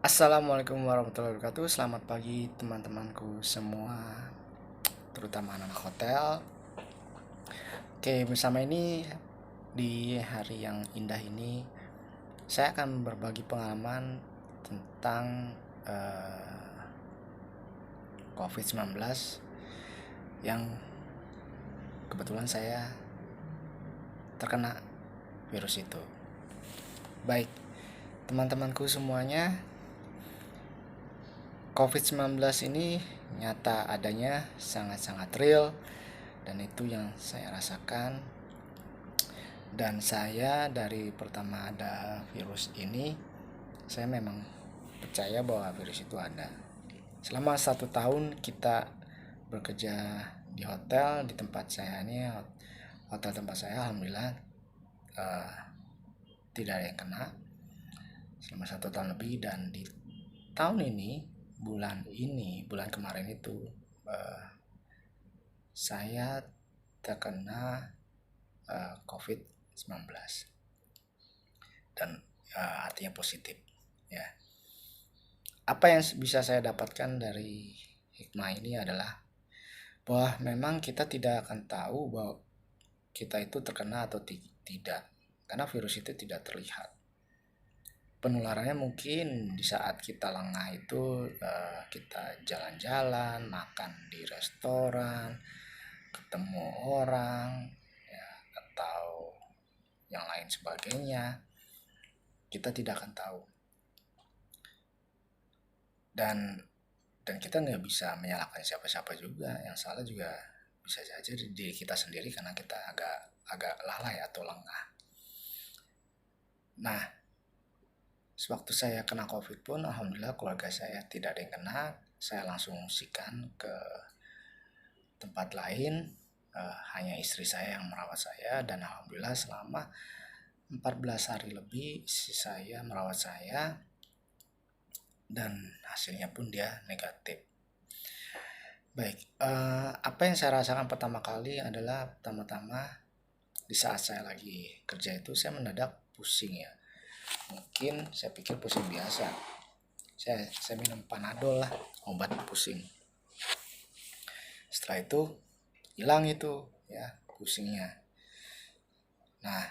Assalamualaikum warahmatullahi wabarakatuh. Selamat pagi teman-temanku semua, terutama anak hotel. Oke, bersama ini di hari yang indah ini saya akan berbagi pengalaman tentang COVID-19 yang kebetulan saya terkena virus itu. Baik, teman-temanku semuanya, COVID-19 ini nyata adanya, sangat-sangat real, dan itu yang saya rasakan. Dan saya dari pertama ada virus ini, saya memang percaya bahwa virus itu ada. Selama 1 tahun kita bekerja di hotel, di tempat saya ini, hotel tempat saya, alhamdulillah tidak ada yang kena selama 1 tahun lebih. Dan di tahun ini, bulan kemarin itu saya terkena COVID-19 dan artinya positif ya. Apa yang bisa saya dapatkan dari hikmah ini adalah bahwa memang kita tidak akan tahu bahwa kita itu terkena atau tidak, karena virus itu tidak terlihat. Penularannya mungkin di saat kita lengah itu, kita jalan-jalan, makan di restoran, ketemu orang ya, atau yang lain sebagainya, kita tidak akan tahu. Dan kita nggak bisa menyalahkan siapa-siapa juga. Yang salah juga bisa saja diri kita sendiri karena kita agak lalai atau lengah. Nah, sewaktu saya kena COVID pun, alhamdulillah keluarga saya tidak ada yang kena. Saya langsung ungsikan ke tempat lain, hanya istri saya yang merawat saya, dan alhamdulillah selama 14 hari lebih istri saya merawat saya, dan hasilnya pun dia negatif. Baik, apa yang saya rasakan pertama kali adalah pertama-tama di saat saya lagi kerja itu saya mendadak pusing ya. Mungkin saya pikir pusing biasa. Saya minum Panadol lah, obat pusing. Setelah itu hilang itu ya pusingnya. Nah,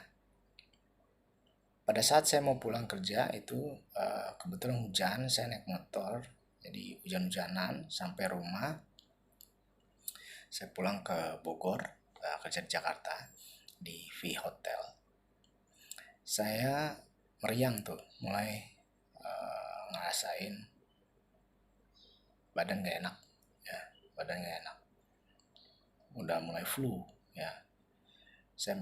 pada saat saya mau pulang kerja itu kebetulan hujan, saya naik motor, jadi hujan-hujanan sampai rumah. Saya pulang ke Bogor, kerja di Jakarta di V Hotel. Saya meriang tuh, mulai ngerasain badan gak enak ya, badan gak enak, udah mulai flu ya. Saya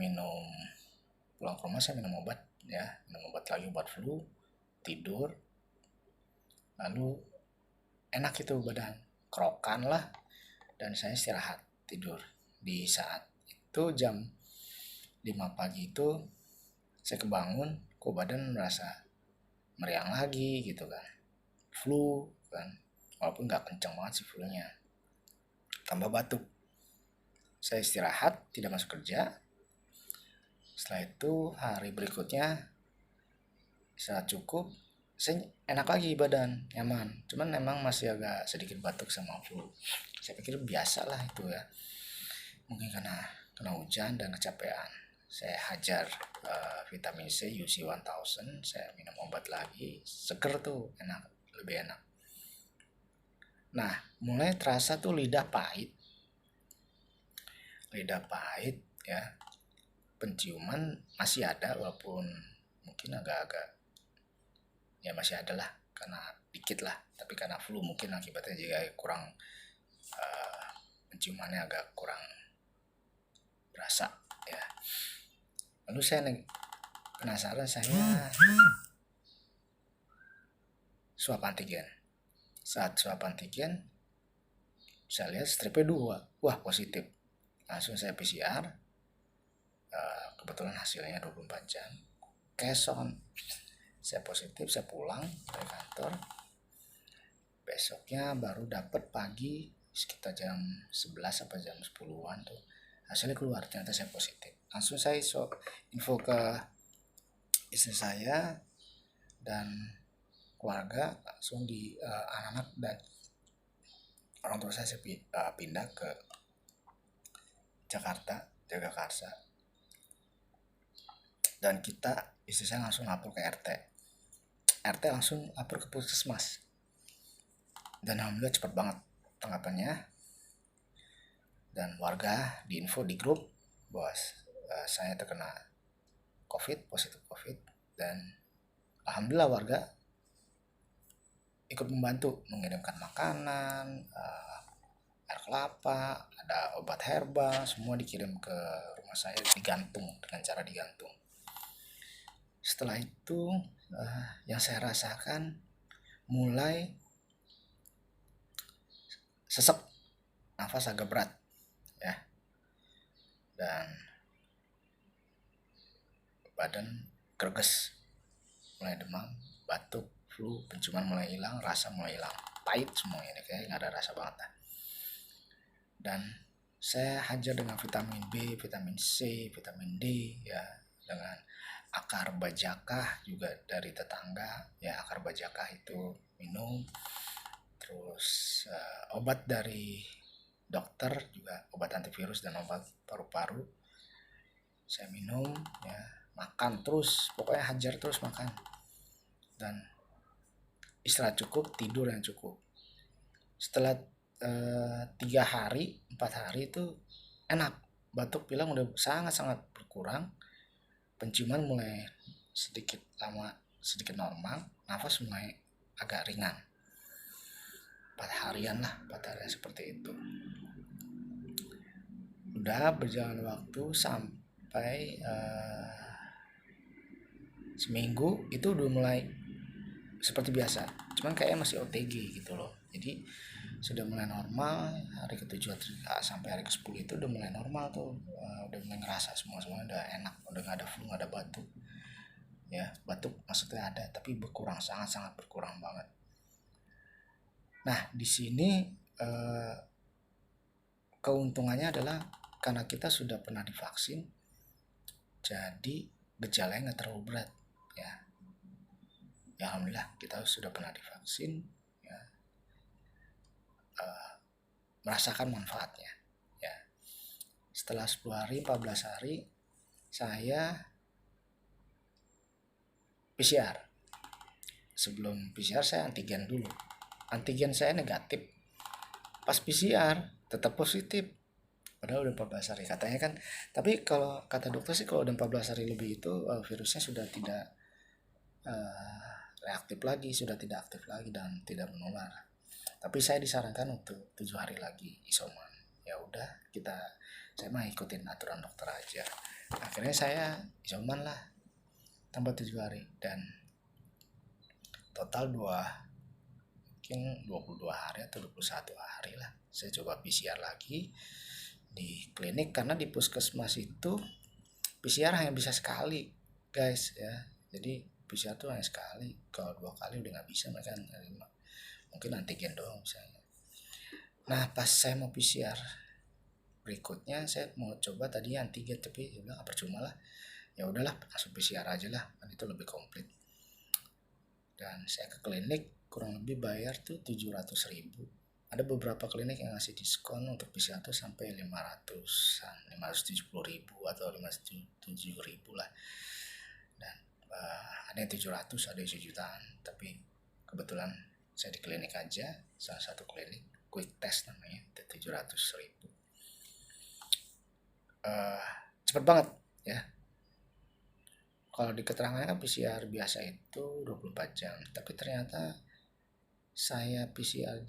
pulang ke rumah, saya minum obat ya, minum obat lagi buat flu, tidur, lalu enak itu badan, kerokan lah, dan saya istirahat tidur. Di saat itu jam 5 pagi itu saya kebangun, kok badan merasa meriang lagi gitu kan, flu kan, walaupun nggak kencang banget sih flu-nya, tambah batuk. Saya istirahat, tidak masuk kerja. Setelah itu hari berikutnya istirahat cukup, saya enak lagi badan, nyaman. Cuman memang masih agak sedikit batuk sama flu. Saya pikir biasa lah itu ya, mungkin karena kena hujan dan kecapean. Saya hajar vitamin C UC 1000, saya minum obat lagi, seger tuh, enak, lebih enak. Nah, mulai terasa tuh lidah pahit ya, penciuman masih ada walaupun mungkin agak-agak ya masih ada lah, karena dikit lah, tapi karena flu mungkin akibatnya juga kurang, penciumannya agak kurang berasa ya. Lalu saya penasaran, saya swab antigen. Saat swab antigen saya lihat stripnya 2, wah positif. Langsung saya PCR, kebetulan hasilnya 24 jam. Keson saya positif, saya pulang dari kantor. Besoknya baru dapat pagi sekitar jam 11 apa jam 10-an tuh hasilnya keluar, ternyata saya positif. Langsung saya info ke istri saya, dan keluarga langsung di anak-anak dan orang tua saya pindah ke Jakarta, Jagakarsa, dan istri saya langsung lapor ke RT langsung lapor ke puskesmas, dan alhamdulillah cepat banget tanggapannya, dan warga diinfo di grup bahwa saya terkena positif COVID, dan alhamdulillah warga ikut membantu mengirimkan makanan, air kelapa, ada obat herbal, semua dikirim ke rumah saya, digantung dengan cara digantung. Setelah itu yang saya rasakan mulai sesek, nafas agak berat ya, dan badan greges, mulai demam, batuk, flu, penciuman mulai hilang, rasa mulai hilang, pahit semuanya ini, kayak nggak ada rasa banget lah. Dan saya hajar dengan vitamin B, vitamin C, vitamin D ya, dengan akar bajakah juga dari tetangga ya, akar bajakah itu minum, terus obat dari dokter juga, obat antivirus dan obat paru-paru saya minum ya, makan terus, pokoknya hajar terus makan, dan istirahat cukup, tidur yang cukup. Setelah 3 hari 4 hari itu enak, batuk pilek udah sangat berkurang, penciuman mulai sedikit normal, nafas mulai agak ringan. 4 harian seperti itu. Udah berjalan waktu sampai seminggu itu udah mulai seperti biasa, cuman kayaknya masih OTG gitu loh. Jadi sudah mulai normal, hari ke-7 sampai hari ke-10 itu udah mulai normal tuh, udah mulai ngerasa semuanya udah enak, udah gak ada flu, gak ada batuk ya. Batuk maksudnya ada, tapi berkurang, sangat berkurang banget. Nah di sini keuntungannya adalah karena kita sudah pernah divaksin, jadi gejalanya gak terlalu berat ya. Ya alhamdulillah kita sudah pernah divaksin ya, merasakan manfaatnya ya. Setelah 10 hari 14 hari saya PCR. Sebelum PCR saya antigen dulu, antigen saya negatif, pas PCR tetap positif padahal udah 14 hari katanya kan. Tapi kalau kata dokter sih kalau udah 14 hari lebih itu virusnya sudah tidak reaktif lagi, sudah tidak aktif lagi dan tidak menular. Tapi saya disarankan untuk 7 hari lagi isoman. Ya udah, saya mah ikutin aturan dokter aja. Akhirnya saya isoman lah tambah 7 hari, dan total mungkin 22 hari atau 21 hari lah saya coba PCR lagi di klinik, karena di puskesmas itu PCR hanya bisa sekali guys ya. Jadi PCR tuh hanya sekali, kalau 2 kali udah gak bisa, mereka nerima, mungkin antigen doang misalnya. Nah pas saya mau PCR berikutnya, saya mau coba tadi antigen, tapi ya udah percuma lah, ya udahlah langsung PCR aja lah, kan itu lebih komplit. Dan saya ke klinik kurang lebih bayar tuh 700.000. Ada beberapa klinik yang ngasih diskon untuk PCR tuh sampai 570.000 atau 507.000 lah. Dan ada yang 700, ada yang 1 jutaan. Tapi kebetulan saya di klinik aja, salah satu klinik quick test namanya, 700.000. Cepet banget ya. Kalau di keterangannya kan PCR biasa itu 24 jam, tapi ternyata saya PCR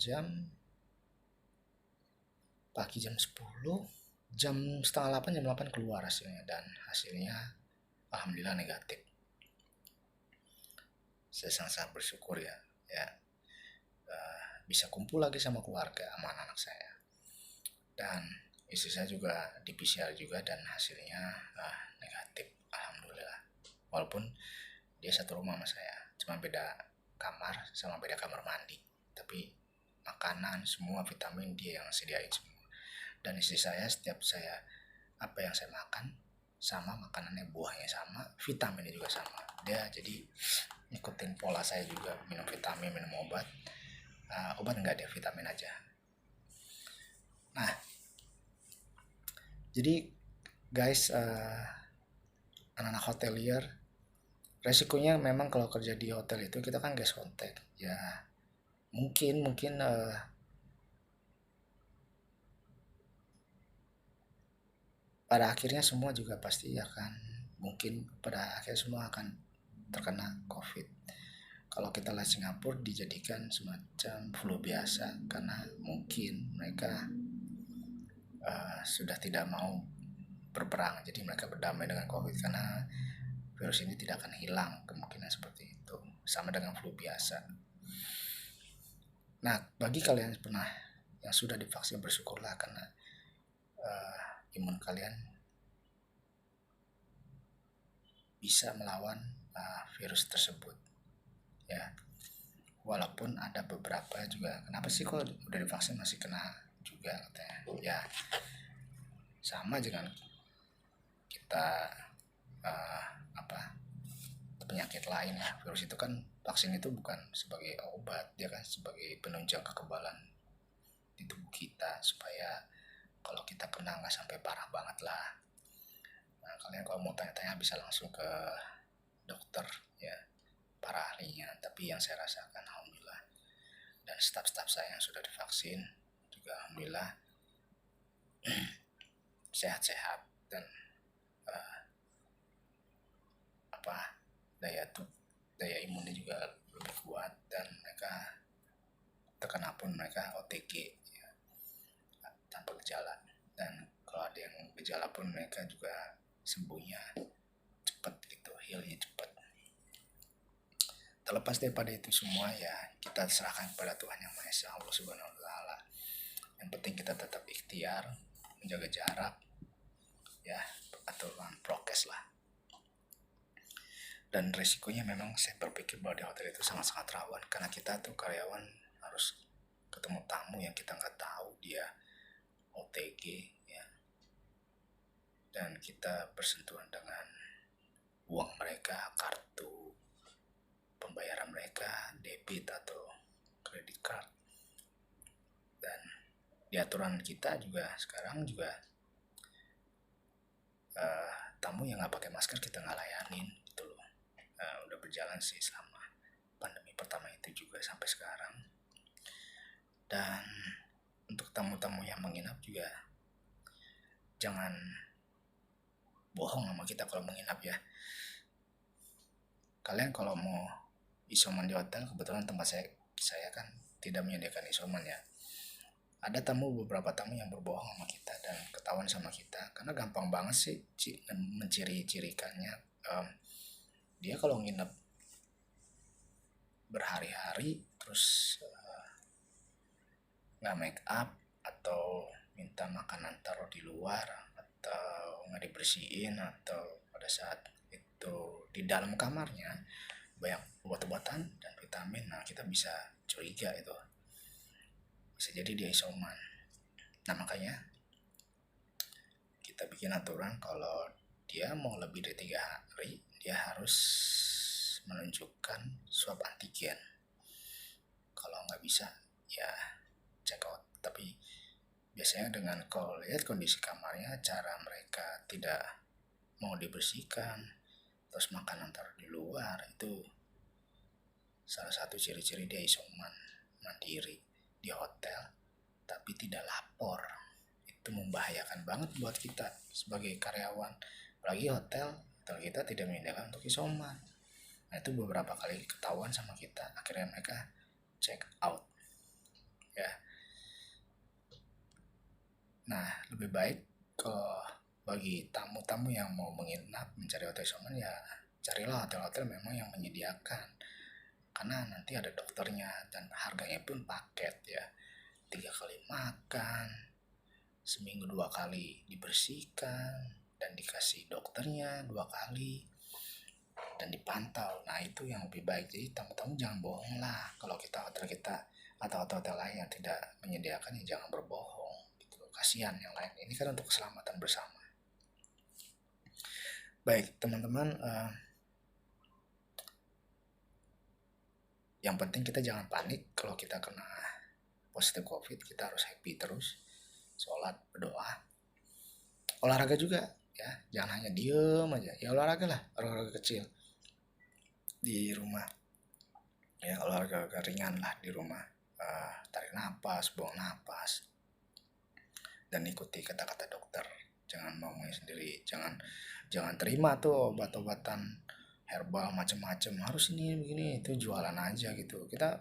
pagi jam 10, jam setengah 8, jam 8 keluar hasilnya, dan hasilnya alhamdulillah negatif. Saya sangat bersyukur ya bisa kumpul lagi sama keluarga, sama anak saya, dan istri saya juga di PCR juga dan hasilnya negatif, alhamdulillah. Walaupun dia satu rumah sama saya, cuma beda kamar sama beda kamar mandi, tapi makanan semua, vitamin dia yang sediain semua. Dan istri saya setiap apa yang saya makan sama, makanannya buahnya sama, vitaminnya juga sama. Dia jadi ngikutin pola saya juga, minum vitamin, minum obat. Obat enggak, dia vitamin aja. Nah, jadi guys, anak-anak hotelier, resikonya memang kalau kerja di hotel itu kita kan guest contact ya. Mungkin pada akhirnya semua juga pasti akan, mungkin pada akhirnya semua akan terkena COVID. Kalau kita lihat Singapura dijadikan semacam flu biasa karena mungkin mereka sudah tidak mau berperang, jadi mereka berdamai dengan COVID karena virus ini tidak akan hilang, kemungkinan seperti itu, sama dengan flu biasa. Nah, bagi kalian yang pernah yang sudah divaksin, bersyukurlah karena imun kalian bisa melawan virus tersebut ya. Walaupun ada beberapa juga, kenapa sih kok udah divaksin masih kena juga katanya ya. Sama dengan kita penyakit lain ya, virus itu kan, vaksin itu bukan sebagai obat, dia kan sebagai penunjang kekebalan di tubuh kita supaya kalau kita kena nggak sampai parah banget lah. Nah, kalian kalau mau tanya-tanya bisa langsung ke dokter ya, para ahlinya. Tapi yang saya rasakan alhamdulillah, dan staf-staf saya yang sudah divaksin juga alhamdulillah sehat-sehat, dan daya imunnya juga lebih kuat, dan mereka terkena pun mereka OTG ya, tanpa gejala. Dan kalau ada yang gejala pun mereka juga sembuhnya cepat gitu, healnya cepat. Terlepas daripada itu semua ya, kita serahkan kepada Tuhan Yang Maha Esa, Allah Subhanahu wa taala. Yang penting kita tetap ikhtiar, menjaga jarak ya, aturan prokes lah. Dan resikonya memang saya berpikir bahwa di hotel itu sangat-sangat rawan, karena kita tuh karyawan harus ketemu tamu yang kita nggak tahu dia OTG ya, dan kita bersentuhan dengan uang mereka, kartu pembayaran mereka, debit atau kredit card. Dan di aturan kita juga sekarang juga tamu yang nggak pakai masker kita nggak layanin gitu loh. Udah berjalan sih selama pandemi pertama itu juga sampai sekarang. Dan untuk tamu-tamu yang menginap juga jangan bohong sama kita kalau menginap ya. Kalian kalau mau isoman di hotel, kebetulan tempat saya kan tidak menyediakan isoman ya. Ada beberapa tamu yang berbohong sama kita dan ketahuan sama kita, karena gampang banget sih menciri-cirikannya. Dia kalau nginep berhari-hari terus nggak make up, atau minta makanan taruh di luar, atau nggak dibersihin, atau pada saat itu di dalam kamarnya banyak obat-obatan dan vitamin, nah kita bisa curiga itu bisa jadi dia isoman. Nah, makanya kita bikin aturan kalau dia mau lebih dari 3 hari dia harus menunjukkan swab antigen. Kalau nggak bisa ya check out. Tapi biasanya dengan kalau lihat kondisi kamarnya, cara mereka tidak mau dibersihkan, terus makanan taruh di luar, itu salah satu ciri-ciri dia isoman mandiri di hotel tapi tidak lapor. Itu membahayakan banget buat kita sebagai karyawan, apalagi hotel kita tidak menyediakan untuk isoman. Nah, itu beberapa kali ketahuan sama kita, akhirnya mereka check out ya. Nah, lebih baik kalau bagi tamu-tamu yang mau menginap mencari hotel isoman ya, carilah hotel-hotel memang yang menyediakan, karena nanti ada dokternya dan harganya pun paket ya. 3 kali makan, seminggu 2 kali dibersihkan, dan dikasih dokternya 2 kali, dan dipantau. Nah, itu yang lebih baik. Jadi tamu-tamu jangan bohong lah. Kalau hotel kita atau hotel lain yang tidak menyediakan ya jangan berbohong gitu. Kasihan yang lain, ini kan untuk keselamatan bersama. Baik teman-teman, yang penting kita jangan panik kalau kita kena positif COVID. Kita harus happy terus, sholat, berdoa, olahraga juga ya, jangan hanya diem aja ya, olahraga lah, olahraga kecil di rumah ya, olahraga ringan lah di rumah. Tarik napas, buang napas, dan ikuti kata-kata dokter. Jangan mau sendiri, jangan terima tuh obat-obatan herbal macam-macam, harus ini begini itu, jualan aja gitu. Kita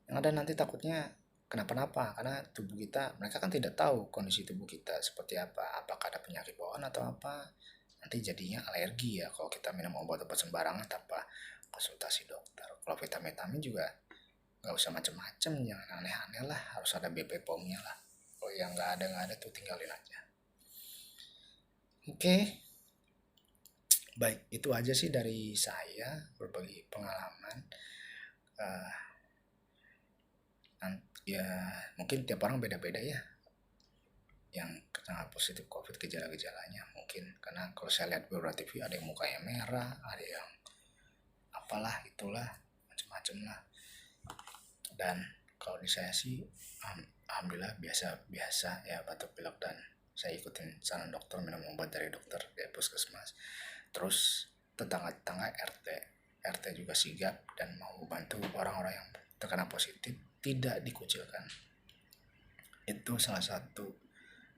yang ada nanti takutnya kenapa-napa, karena tubuh kita, mereka kan tidak tahu kondisi tubuh kita seperti apa, apakah ada penyakit bawaan atau apa. Nanti jadinya alergi ya kalau kita minum obat-obat sembarangan tanpa konsultasi dokter. Kalau vitamin juga nggak usah macam-macam, jangan aneh-aneh lah, harus ada BP POM-nya lah. Kalau yang nggak ada tuh tinggalin aja. Oke, baik, itu aja sih dari saya, berbagi pengalaman. Ya mungkin tiap orang beda-beda ya yang kena positif COVID, gejala-gejalanya mungkin. Karena kalau saya lihat beberapa TV, ada yang mukanya merah, ada yang apalah itulah, macam-macam lah. Dan kalau di saya sih alhamdulillah biasa ya, batuk pilek, dan saya ikutin saran dokter, minum obat dari dokter dari puskesmas. Terus tetangga-tetangga RT juga sigap dan mau bantu orang-orang yang terkena positif, tidak dikucilkan. Itu salah satu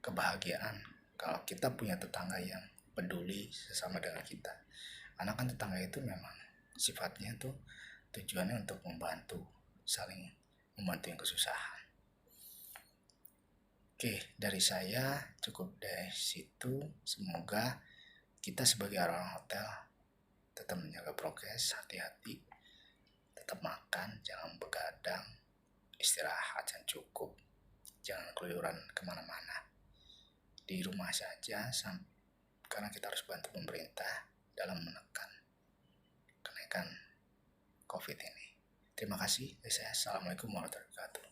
kebahagiaan kalau kita punya tetangga yang peduli sesama dengan kita. Karena kan tetangga itu memang sifatnya tuh tujuannya untuk membantu, saling membantu yang kesusahan. Oke, dari saya cukup dari situ. Semoga kita sebagai orang hotel tetap menjaga prokes, hati-hati, tetap makan, jangan begadang, istirahat yang cukup, jangan keluyuran kemana-mana, di rumah saja, karena kita harus bantu pemerintah dalam menekan kenaikan COVID ini. Terima kasih. Saya Assalamualaikum warahmatullahi wabarakatuh.